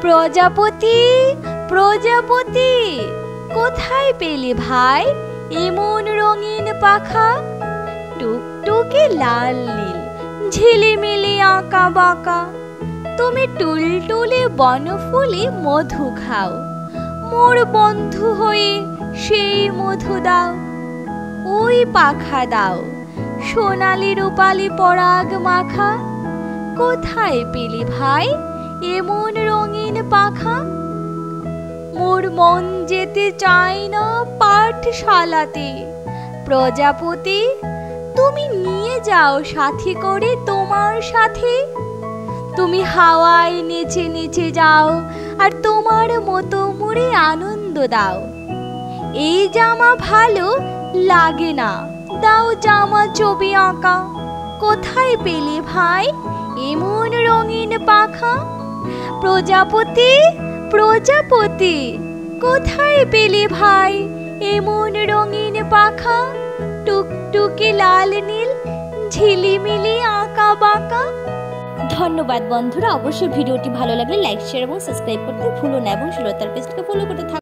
প্রজাপতি প্রজাপতি কোথায় পেলে ভাই এমন রঙিন পাখা? টুকটুকে লাল নীল ঝিলিমিলি আঁকা বাঁকা, তুমি টুলটুলে বনফুলে মধু খাও, মোর বন্ধু হয়ে সেই মধু দাও। ওই পাখা দাও সোনালি রূপালি পরাগ মাখা, কোথায় পেলি ভাই এমন রঙিন পাখা? মোর মন যেতে চায় না পাঠশালাতে, প্রজাপতি তুমি নিয়ে যাও সাথী করে তোমার সাথে। তুমি হাওয়ায় নেচে নেচে যাও আর তোমার মতো মোরে আনন্দ দাও। এই জামা ভালো লাগে না, দাও জামা ছবি আঁকা, কোথায় পেলে ভাই এমন রঙিন পাখা? প্রজাপতি প্রজাপতি কোথায় পেলে ভাই এমন রঙিন পাখা? টুকটুকে লাল নীল ঝিলিমিলি আঁকা বাঁকা। ধন্যবাদ বন্ধুরা, অবশ্যই ভিডিওটি ভালো লাগলে লাইক শেয়ার এবং সাবস্ক্রাইব করতে ভুলো না এবং সুলতার পেজটাকে ফলো করতে থাকুন।